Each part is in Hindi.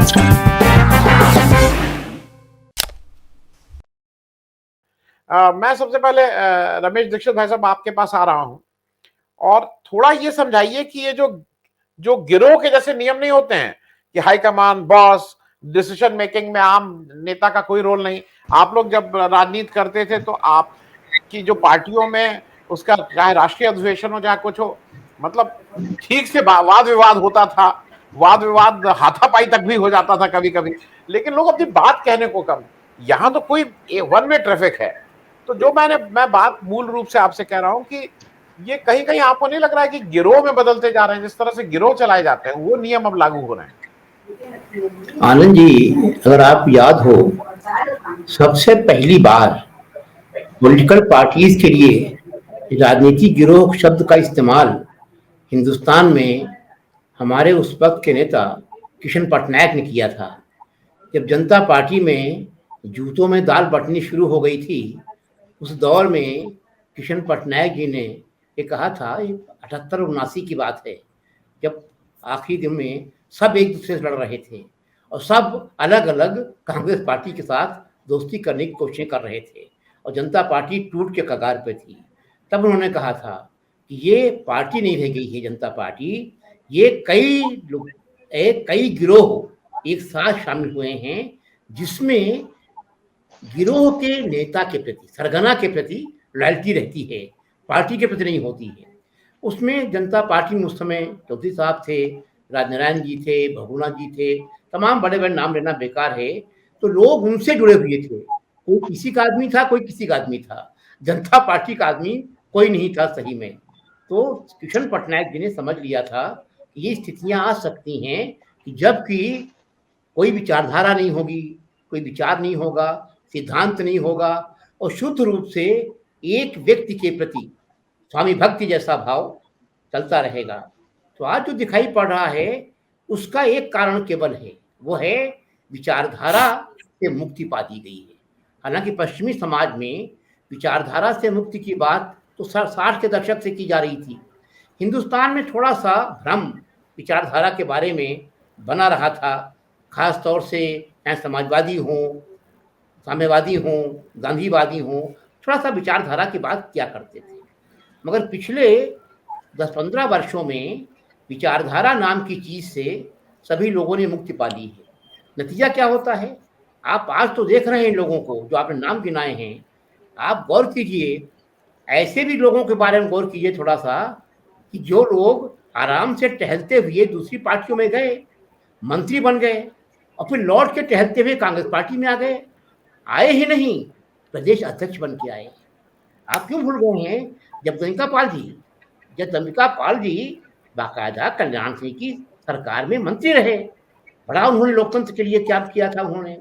मैं सबसे पहले रमेश दीक्षित भाई साहब आपके पास आ रहा हूं और थोड़ा ये समझाइए कि ये जो जो गिरोह के जैसे नियम नहीं होते हैं कि हाईकमान बॉस डिसीजन मेकिंग में आम नेता का कोई रोल नहीं। आप लोग जब राजनीति करते थे तो आपकी जो पार्टियों में उसका चाहे राष्ट्रीय अधिवेशन हो चाहे कुछ हो, मतलब ठीक से वाद विवाद होता था, वाद विवाद हाथापाई तक भी हो जाता था कभी कभी, लेकिन लोग अपनी बात कहने को कम। यहाँ तो कोई वन वे ट्रैफिक है। तो जो मैं बात मूल रूप से आपसे कह रहा हूं कि ये कहीं कहीं आपको नहीं लग रहा है कि गिरोह में बदलते जा रहे हैं, जिस तरह से गिरोह चलाए जाते हैं वो नियम अब लागू हो रहे हैं? आनंद जी, अगर आप याद हो, सबसे पहली बार पॉलिटिकल पार्टीज के लिए राजनीतिक गिरोह शब्द का इस्तेमाल हिंदुस्तान में हमारे उस वक्त के नेता किशन पटनायक ने किया था। जब जनता पार्टी में जूतों में दाल बंटनी शुरू हो गई थी, उस दौर में किशन पटनायक जी ने ये कहा था, 78-79 की बात है, जब आखिरी दिन में सब एक दूसरे से लड़ रहे थे और सब अलग अलग कांग्रेस पार्टी के साथ दोस्ती करने की कोशिश कर रहे थे और जनता पार्टी टूट के कगार पे थी। तब उन्होंने कहा था कि ये पार्टी नहीं रह गई है जनता पार्टी, ये कई गिरोह एक साथ शामिल हुए हैं, जिसमें गिरोह के नेता के प्रति, सरगना के प्रति लॉयल्टी रहती है, पार्टी के प्रति नहीं होती है। उसमें जनता पार्टी में उस समय चौधरी साहब थे, राजनारायण जी थे, भगुना जी थे, तमाम बड़े बड़े नाम लेना बेकार है। तो लोग उनसे जुड़े हुए थे, कोई किसी का आदमी था, कोई किसी का आदमी था, जनता पार्टी का आदमी कोई नहीं था सही में। तो किशन पटनायक जी ने समझ लिया था कि ये स्थितियां आ सकती हैं कि जबकि कोई विचारधारा नहीं होगी, कोई विचार नहीं होगा, सिद्धांत नहीं होगा और शुद्ध रूप से एक व्यक्ति के प्रति स्वामी भक्ति जैसा भाव चलता रहेगा। तो आज जो दिखाई पड़ रहा है उसका एक कारण केवल है, वो है विचारधारा से मुक्ति पा दी गई है। हालांकि पश्चिमी समाज में विचारधारा से मुक्ति की बात तो 60 के दशक से की जा रही थी। हिंदुस्तान में थोड़ा सा भ्रम विचारधारा के बारे में बना रहा था, खास तौर से चाहे समाजवादी हों, साम्यवादी हों, गांधीवादी हों, थोड़ा सा विचारधारा की बात किया करते थे। मगर पिछले 10-15 वर्षों में विचारधारा नाम की चीज से सभी लोगों ने मुक्ति पा ली है। नतीजा क्या होता है, आप आज तो देख रहे हैं लोगों को, जो आपने नाम गिनाए हैं, आप गौर कीजिए, ऐसे भी लोगों के बारे में गौर कीजिए थोड़ा सा, कि जो लोग आराम से टहलते हुए दूसरी पार्टियों में गए, मंत्री बन गए और फिर लौट के टहलते हुए कांग्रेस पार्टी में आ गए, आए ही नहीं, प्रदेश अध्यक्ष बन के आए। आप क्यों भूल गए हैं जब चंद्रिका पाल जी बाकायदा कल्याण सिंह की सरकार में मंत्री रहे, बड़ा उन्होंने लोकतंत्र के लिए क्या किया था उन्होंने,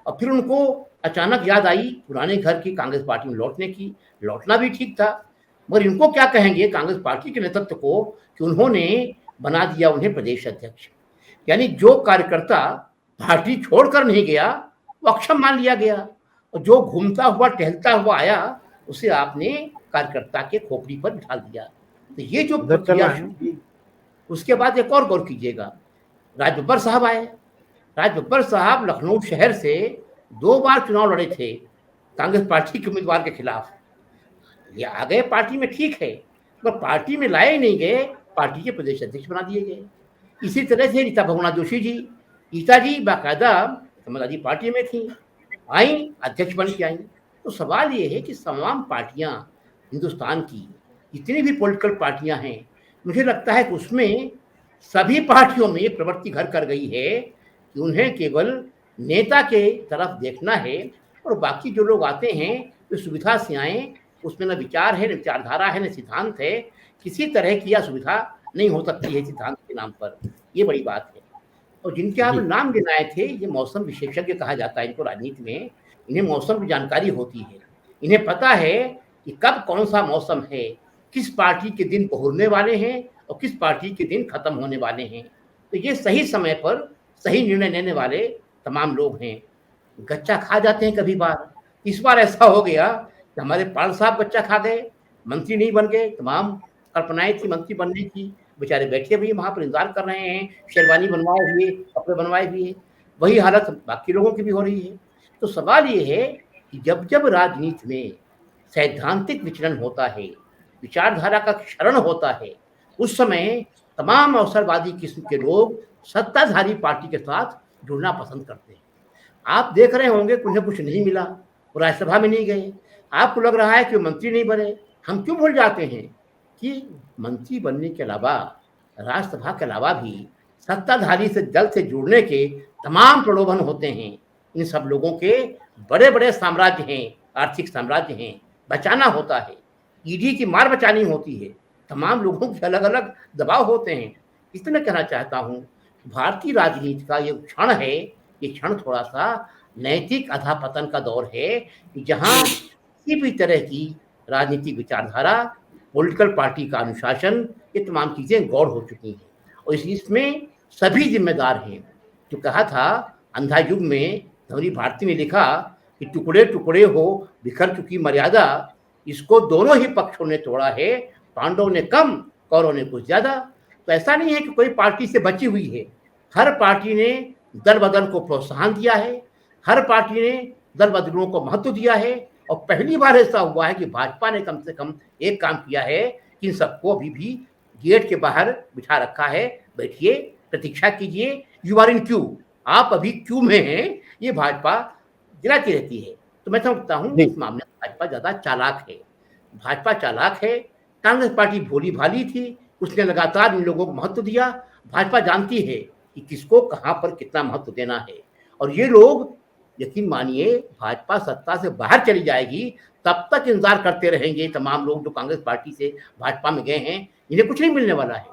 और फिर उनको अचानक याद आई पुराने घर की कांग्रेस पार्टी में लौटने की। लौटना भी ठीक था, मगर इनको क्या कहेंगे कांग्रेस पार्टी के नेतृत्व को कि उन्होंने बना दिया उन्हें प्रदेश अध्यक्ष। यानी जो कार्यकर्ता पार्टी छोड़कर नहीं गया वो अक्षम मान लिया गया, और जो घूमता हुआ टहलता हुआ आया उसे आपने कार्यकर्ता के खोपड़ी पर बिठा दिया। तो ये जो प्रक्रिया शुरू, उसके बाद एक और गौर कीजिएगा, राजबब्बर साहब आए। राजबब्बर साहब लखनऊ शहर से 2 बार चुनाव लड़े थे कांग्रेस पार्टी के उम्मीदवार के खिलाफ। ये आ गए पार्टी में, ठीक है, पर पार्टी में लाए नहीं गए, पार्टी के प्रदेश अध्यक्ष बना दिए गए। इसी तरह से रीता बहुगुणा जोशी जी, रीता जी बाकायदा समाजवादी पार्टी में थी, आई अध्यक्ष बन के आई। तो सवाल ये है कि तमाम पार्टियां हिंदुस्तान की जितनी भी पॉलिटिकल पार्टियां हैं, मुझे लगता है कि उसमें सभी पार्टियों में ये प्रवृत्ति घर कर गई है कि उन्हें केवल नेता के तरफ देखना है और बाकी जो लोग आते हैं वे सुविधा से आए, उसमें न विचार है, न विचारधारा है, न सिद्धांत है। किसी तरह की यह सुविधा नहीं हो सकती है सिद्धांत के नाम पर, ये बड़ी बात है। और जिनके आप नाम गिनाए थे, ये मौसम विशेषज्ञ कहा जाता है इनको राजनीति में, इन्हें मौसम की जानकारी होती है, इन्हें पता है कि कब कौन सा मौसम है, किस पार्टी के दिन बहुरने वाले हैं और किस पार्टी के दिन खत्म होने वाले हैं। तो ये सही समय पर सही निर्णय लेने वाले तमाम लोग हैं। गच्चा खा जाते हैं कभी बार, इस बार ऐसा हो गया कि हमारे पाल साहब गच्चा खा गए, मंत्री नहीं बन गए, तमाम कल्पनाएं थी मंत्री बनने की, बेचारे बैठे हुए वहां पर इंतजार कर रहे हैं, शेरवानी बनवाए हुए, कपड़े बनवाए हुए। वही हालत बाकी लोगों की भी हो रही है। तो सवाल ये है कि जब जब राजनीति में सैद्धांतिक विचलन होता है, विचारधारा का क्षरण होता है, उस समय तमाम अवसरवादी किस्म के लोग सत्ताधारी पार्टी के साथ जुड़ना पसंद करते हैं। आप देख रहे होंगे उन्हें कुछ नहीं मिला, वो राज्यसभा में नहीं गए, आपको लग रहा है कि वो मंत्री नहीं बने। हम क्यों भूल जाते हैं कि मंत्री बनने के अलावा, राज्यसभा के अलावा भी सत्ताधारी से दल से जुड़ने के तमाम प्रलोभन होते हैं। इन सब लोगों के बड़े बड़े साम्राज्य हैं, आर्थिक साम्राज्य हैं, बचाना होता है, ईडी की मार बचानी होती है, तमाम लोगों के अलग अलग दबाव होते हैं। इसलिए मैं कहना चाहता हूँ, भारतीय राजनीति का ये क्षण है, ये क्षण थोड़ा सा नैतिक अधःपतन का दौर है, जहाँ किसी भी तरह की राजनीतिक विचारधारा, पॉलिटिकल पार्टी का अनुशासन, ये तमाम चीजें गौड़ हो चुकी हैं और इसमें सभी जिम्मेदार हैं। जो कहा था अंधा युग में, धवरी भारती ने लिखा कि टुकड़े टुकड़े हो बिखर चुकी मर्यादा, इसको दोनों ही पक्षों ने तोड़ा है, पांडवों ने कम, कौरवों ने कुछ ज्यादा। तो ऐसा नहीं है कि कोई पार्टी से बची हुई है, हर पार्टी ने दल बदल को प्रोत्साहन दिया है, हर पार्टी ने दल बदलों को महत्व दिया है और पहली बार ऐसा हुआ है कि भाजपा ने कम से कम एक काम किया है कि इन सबको अभी भी गेट के बाहर बिठा रखा है, बैठिए, प्रतीक्षा कीजिए, यू आर इन क्यू, आप अभी क्यू में हैं, ये भाजपा दिलाती रहती है। तो मैं समझता हूँ इस मामले में भाजपा ज्यादा चालाक है, भाजपा चालाक है। कांग्रेस पार्टी भोली भाली थी, उसने लगातार इन लोगों को महत्व दिया। भाजपा जानती है कि किसको कहाँ पर कितना महत्व देना है और ये लोग, यकीन मानिए, भाजपा सत्ता से बाहर चली जाएगी तब तक इंतजार करते रहेंगे तमाम लोग जो कांग्रेस पार्टी से भाजपा में गए हैं, इन्हें कुछ नहीं मिलने वाला है।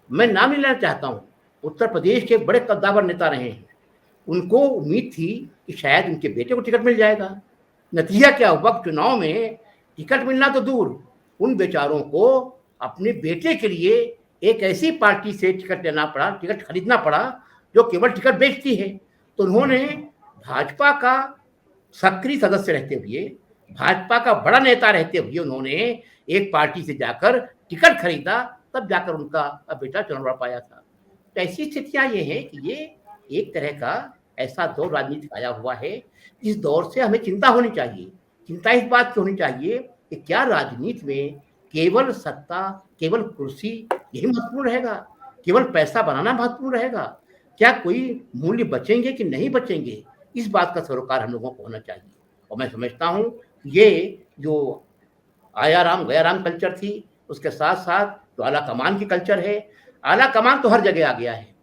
मैं नाम नहीं लेना चाहता हूँ, उत्तर प्रदेश के बड़े कद्दावर नेता रहे हैं, उनको उम्मीद थी कि शायद उनके बेटे को टिकट मिल जाएगा। नतीजा क्या हुआ, चुनाव में टिकट मिलना तो दूर, उन बेचारों को अपने बेटे के लिए एक ऐसी पार्टी से टिकट लेना पड़ा, टिकट खरीदना पड़ा जो केवल टिकट बेचती है। तो उन्होंने भाजपा का सक्रिय सदस्य रहते हुए, भाजपा का बड़ा नेता रहते हुए, उन्होंने एक पार्टी से जाकर टिकट खरीदा, तब जाकर उनका बेटा चुनाव लड़ पाया था। तो ऐसी स्थितियां ये हैं कि ये एक तरह का ऐसा दौर राजनीति आया हुआ है। इस दौर से हमें चिंता होनी चाहिए। चिंता इस बात की होनी चाहिए कि क्या राजनीति में केवल सत्ता, केवल कुर्सी यही महत्वपूर्ण रहेगा, केवल पैसा बनाना महत्वपूर्ण रहेगा, क्या कोई मूल्य बचेंगे कि नहीं बचेंगे, इस बात का सरोकार हम लोगों को होना चाहिए। और मैं समझता हूँ ये जो आया राम गया राम कल्चर थी, उसके साथ साथ जो आला कमान की कल्चर है, आला कमान तो हर जगह आ गया है,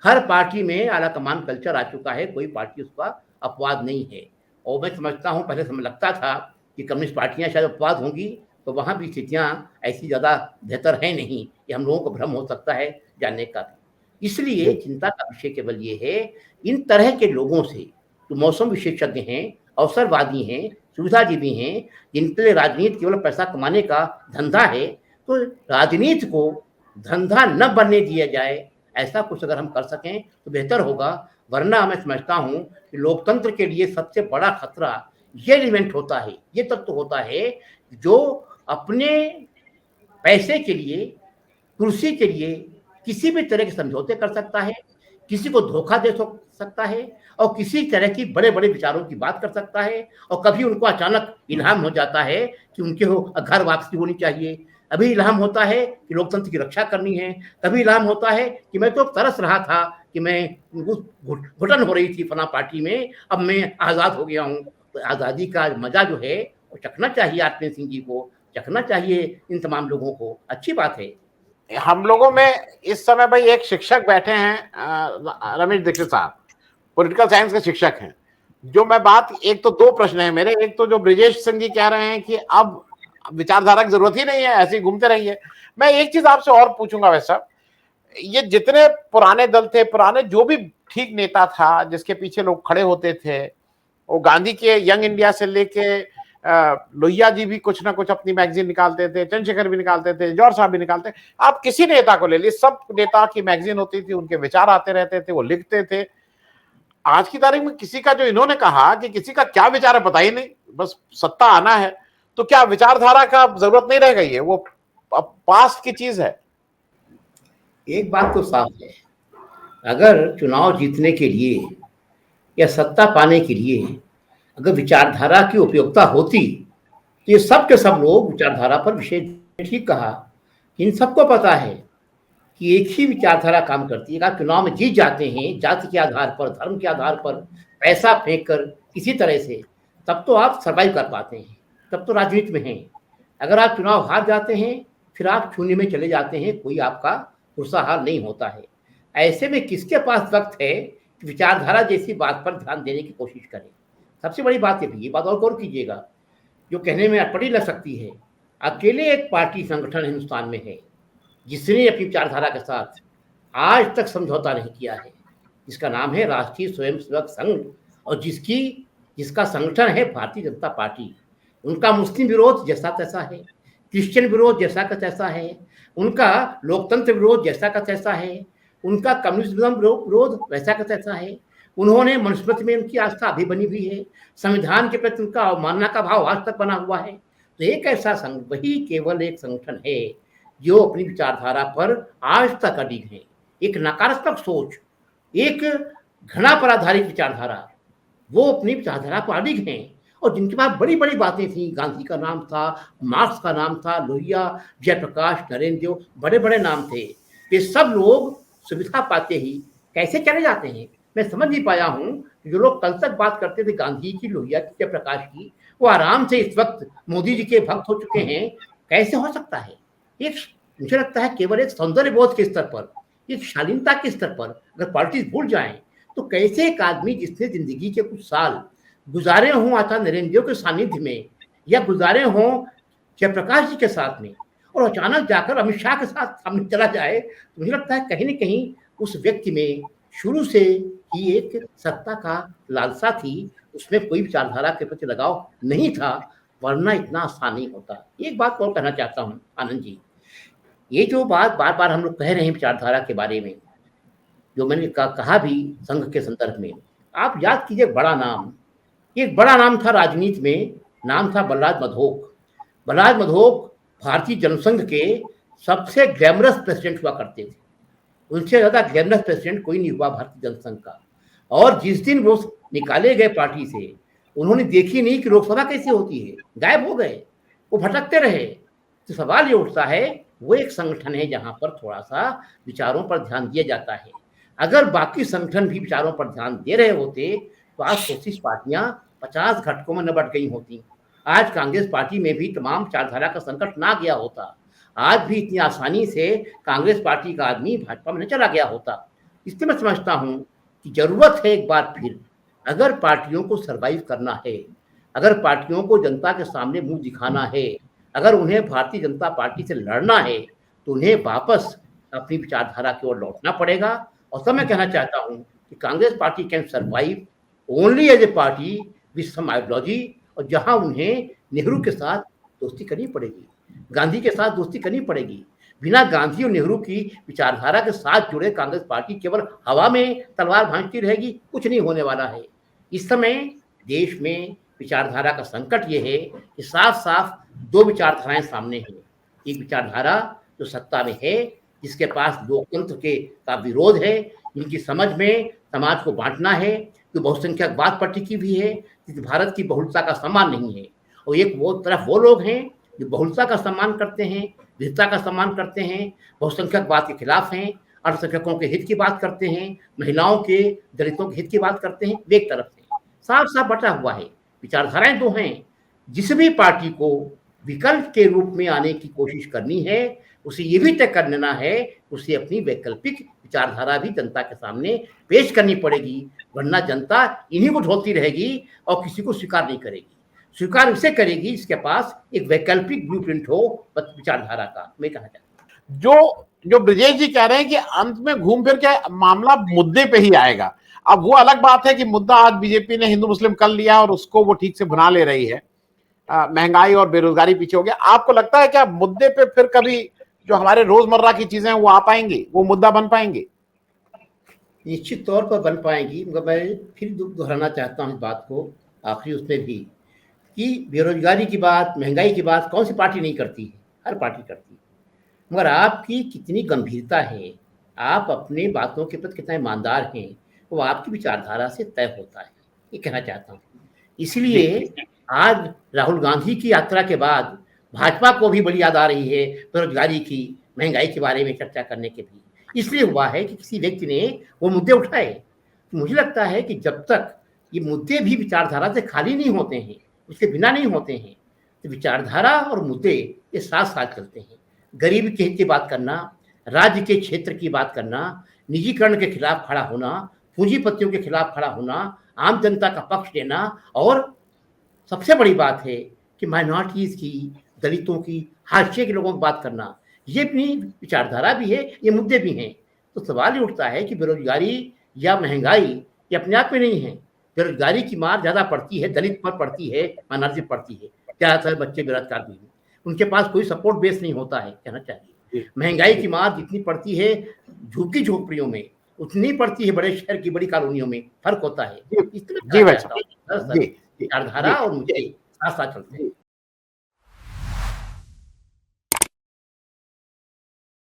हर पार्टी में आला कमान कल्चर आ चुका है, कोई पार्टी उसका अपवाद नहीं है। और मैं समझता हूँ, पहले समय लगता था कि कम्युनिस्ट पार्टियां शायद अपवाद होंगी, तो वहाँ भी स्थितियाँ ऐसी ज़्यादा बेहतर है नहीं, कि हम लोगों को भ्रम हो सकता है जानने का भी। इसलिए चिंता का विषय केवल ये है, इन तरह के लोगों से जो मौसम विशेषज्ञ हैं, अवसरवादी हैं, सुविधाजीवी हैं, जिनके लिए राजनीति केवल पैसा कमाने का धंधा है, तो राजनीति को धंधा न बनने दिया जाए, ऐसा कुछ अगर हम कर सकें तो बेहतर होगा। वरना मैं समझता हूँ कि लोकतंत्र के लिए सबसे बड़ा खतरा ये एलिमेंट होता है, ये तत्व होता है, जो अपने पैसे के लिए, कुर्सी के लिए किसी भी तरह के समझौते कर सकता है, किसी को धोखा दे सकता है और किसी तरह की बड़े बड़े विचारों की बात कर सकता है। और कभी उनको अचानक इल्हाम हो जाता है कि उनके घर वापसी होनी चाहिए, अभी इल्हाम होता है कि लोकतंत्र की रक्षा करनी है, कभी इल्हाम होता है कि मैं तो तरस रहा था कि मैं घुटन हो रही थी फला पार्टी में, अब मैं आज़ाद हो गया हूँ। तो आज़ादी का मजा जो है वो चखना चाहिए आत्मेय सिंह जी को, चखना चाहिए इन तमाम लोगों को। अच्छी बात है। हम लोगों में इस समय भाई एक शिक्षक बैठे हैं, रमेश दीक्षित साहब, पॉलिटिकल साइंस के शिक्षक हैं। जो मैं बात, एक तो दो प्रश्न है मेरे, एक तो जो ब्रिजेश सिंह जी कह रहे हैं कि अब विचारधारा की जरूरत ही नहीं है, ऐसे ही घूमते रहिए। मैं एक चीज आपसे और पूछूंगा, वैसा ये जितने पुराने दल थे, पुराने जो भी ठीक नेता था जिसके पीछे लोग खड़े होते थे, वो गांधी के यंग इंडिया से लेके लोहिया जी भी कुछ ना कुछ अपनी मैगजीन निकालते थे, चंद्रशेखर भी निकालते थे, जौहर साहब भी निकालते, आप किसी नेता को ले लीजिए, सब नेता की मैगजीन होती थी, उनके विचार आते रहते थे, वो लिखते थे। आज की तारीख में किसी का, जो इन्होंने कहा कि किसी का क्या विचार है पता ही नहीं, बस सत्ता आना है, तो क्या विचारधारा का जरूरत नहीं रह गई है, वो अब पास्ट की चीज है। एक बात तो साफ है, अगर चुनाव जीतने के लिए या सत्ता पाने के लिए अगर विचारधारा की उपयोगिता होती तो ये सब के सब लोग विचारधारा पर विशेष ठीक कहा। इन सबको पता है कि एक ही विचारधारा काम करती है। आप चुनाव में जीत जाते हैं जाति के आधार पर, धर्म के आधार पर, पैसा फेंक कर किसी तरह से, तब तो आप सर्वाइव कर पाते हैं, तब तो राजनीति में हैं। अगर आप चुनाव हार जाते हैं फिर आप शून्य में चले जाते हैं, कोई आपका पुरस्कार नहीं होता है। ऐसे में किसके पास वक्त है कि विचारधारा जैसी बात पर ध्यान देने की कोशिश करें। सबसे बड़ी बात ये बात और गौर कीजिएगा, जो कहने में अटपटी लग सकती है, अकेले एक पार्टी संगठन हिंदुस्तान में है जिसने अपनी विचारधारा के साथ आज तक समझौता नहीं किया है, जिसका नाम है राष्ट्रीय स्वयंसेवक संघ, और जिसका संगठन है भारतीय जनता पार्टी। उनका मुस्लिम विरोध जैसा तैसा है, क्रिश्चियन विरोध जैसा का तैसा है, उनका लोकतंत्र विरोध जैसा का तैसा है, उनका कम्युनिज्म विरोध वैसा का तैसा है। उन्होंने मनुस्मृति में उनकी आस्था अभी बनी हुई है, संविधान के प्रति उनका अवमानना का भाव आज तक बना हुआ है। तो एक ऐसा संघ, वही केवल एक संगठन है जो अपनी विचारधारा पर आज तक अडिग है। एक नकारात्मक सोच, एक घृणा पर आधारित विचारधारा, वो अपनी विचारधारा पर अडिग हैं। और जिनके पास बड़ी बड़ी बातें थी, गांधी का नाम था, मार्क्स का नाम था, लोहिया, जयप्रकाश, नरेंद्र देव, बड़े बड़े नाम थे। ये सब लोग सुविधा पाते ही कैसे चले जाते हैं, मैं समझ नहीं पाया हूँ। जो लोग कल तक बात करते थे गांधी की, लोहिया की, जयप्रकाश की, वो आराम से इस वक्त मोदी जी के भक्त हो चुके हैं। कैसे हो सकता है? एक मुझे लगता है केवल एक सौंदर्य बोध के स्तर पर, एक शालीनता के स्तर पर अगर पॉलिटिक्स भूल जाएं तो कैसे एक आदमी जिसने जिंदगी के कुछ साल गुजारे हों आचार्य नरेंद्र देव के सानिध्य में, या गुजारे हों जयप्रकाश जी के साथ में, और अचानक जाकर अमित शाह के साथ सामने चला जाए, तो मुझे लगता है कहीं ना कहीं उस व्यक्ति में शुरू से ही एक सत्ता का लालसा थी, उसमें कोई विचारधारा के प्रति लगाव नहीं था, वरना इतना आसान नहीं होता। एक बात और कहना चाहता हूँ आनंद जी, ये जो बात बार बार हम लोग कह रहे हैं विचारधारा के बारे में, जो मैंने कहा भी संघ के संदर्भ में, आप याद कीजिए बड़ा नाम, एक बड़ा नाम था राजनीति में, नाम था बलराज मधोक। बलराज मधोक भारतीय जनसंघ के सबसे ग्लैमरस प्रेसिडेंट हुआ करते थे। उनसे ज्यादा ग्लैमरस प्रेसिडेंट कोई नहीं हुआ भारतीय जनसंघ का। और जिस दिन वो निकाले गए पार्टी से, उन्होंने देखी नहीं कि लोकसभा कैसी होती है, गायब हो गए, वो भटकते रहे। तो सवाल ये उठता है, वो एक संगठन है जहां पर थोड़ा सा विचारों पर ध्यान दिया जाता है। अगर बाकी संगठन भी विचारों पर ध्यान दे रहे होते तो आज सोशलिस्ट पार्टियां 50 घटकों में न बट गई होती। आज कांग्रेस पार्टी में भी तमाम विचारधारा का संकट ना गया होता। आज भी इतनी आसानी से कांग्रेस पार्टी का आदमी भाजपा में न चला गया होता। इसलिए मैं समझता हूं कि जरूरत है एक बार फिर, अगर पार्टियों को सर्वाइव करना है, अगर पार्टियों को जनता के सामने मुंह दिखाना है, अगर उन्हें भारतीय जनता पार्टी से लड़ना है, तो उन्हें वापस अपनी विचारधारा की ओर लौटना पड़ेगा। और सब मैं कहना चाहता हूं कि Congress party can survive only as a party with some ideology, और जहां उन्हें नेहरू के साथ दोस्ती करनी पड़ेगी, गांधी के साथ दोस्ती करनी पड़ेगी। बिना गांधी और नेहरू की विचारधारा के साथ जुड़े कांग्रेस पार्टी केवल हवा में तलवार भांजती रहेगी, कुछ नहीं होने वाला है। इस समय देश में विचारधारा का संकट ये है कि साफ साफ दो विचारधाराएं सामने हैं। एक विचारधारा जो सत्ता में है, जिसके पास लोकतंत्र का विरोध है, जिनकी समझ में समाज को बांटना है, जो बहुसंख्यकवाद पर टिकी हुई है, जिस भारत की बहुलता का सम्मान नहीं है। और एक वो तरफ वो लोग हैं जो बहुलता का सम्मान करते हैं, विविधता का सम्मान करते हैं, बहुसंख्यकवाद के खिलाफ हैं, अल्पसंख्यकों के हित की बात करते हैं, महिलाओं के, दलितों के हित की बात करते हैं। वे एक तरफ से साफ साफ बटा हुआ है। विचारधाराएं दो हैं। जिस भी पार्टी को विकल्प के रूप में आने की कोशिश करनी है, उसे ये भी तय कर लेना है, उसे अपनी वैकल्पिक विचारधारा भी जनता के सामने पेश करनी पड़ेगी, वरना जनता इन्हीं को ढोलती रहेगी और किसी को स्वीकार नहीं करेगी। स्वीकार उसे करेगी जिसके पास एक वैकल्पिक ब्लूप्रिंट हो विचारधारा का। मैं कहना चाहता हूं जो ब्रजेश जी कह रहे हैं कि अंत में घूम फिर के मामला मुद्दे पे ही आएगा। अब वो अलग बात है कि मुद्दा आज बीजेपी ने हिंदू मुस्लिम कर लिया और उसको वो ठीक से बना ले रही है, महंगाई और बेरोजगारी पीछे हो गया। आपको लगता है क्या मुद्दे पे फिर कभी जो हमारे रोजमर्रा की चीजें हैं वो आ पाएंगी, वो मुद्दा बन पाएंगे? निश्चित तौर पर बन पाएंगी, मगर मैं फिर दोहराना चाहता हूँ इस बात को, आखिरी उसमें भी, कि बेरोजगारी की बात, महंगाई की बात कौन सी पार्टी नहीं करती है? हर पार्टी करती है। मगर आपकी कितनी गंभीरता है, आप अपने बातों के प्रति कितना ईमानदार हैं, वो आपकी विचारधारा से तय होता है, ये कहना चाहता हूँ। इसलिए आज राहुल गांधी की यात्रा के बाद भाजपा को भी बड़ी याद आ रही है बेरोजगारी की, महंगाई के बारे में चर्चा करने के भी। इसलिए हुआ है कि किसी व्यक्ति ने वो मुद्दे उठाए। मुझे लगता है कि जब तक ये मुद्दे भी विचारधारा से खाली नहीं होते हैं, उसके बिना नहीं होते हैं, तो विचारधारा और मुद्दे ये साथ साथ चलते हैं। गरीब के हित की बात करना, राज्य के क्षेत्र की बात करना, निजीकरण के खिलाफ खड़ा होना, पूंजीपतियों के खिलाफ खड़ा होना, आम जनता का पक्ष लेना, और सबसे बड़ी बात है कि माइनॉरिटीज की, दलितों की, हाशिए के लोगों की बात करना, ये अपनी विचारधारा भी है, ये मुद्दे भी हैं। तो सवाल ये उठता है कि बेरोजगारी या महंगाई ये अपने आप में नहीं है। बेरोजगारी की मार ज़्यादा पड़ती है, दलित पर पड़ती है, माइनॉरिटी पर पड़ती है। ज़्यादातर बच्चे बेरोजगार भी हैं, उनके पास कोई सपोर्ट बेस नहीं होता है, कहना चाहिए। महंगाई की मार जितनी पड़ती है झुग्गी झोपड़ियों में, उतनी पड़ती है बड़े शहर की बड़ी कॉलोनियों में, फर्क होता है। जी भाई साहब, जी विचारधारा और मुद्दे साथ साथ चलते हैं।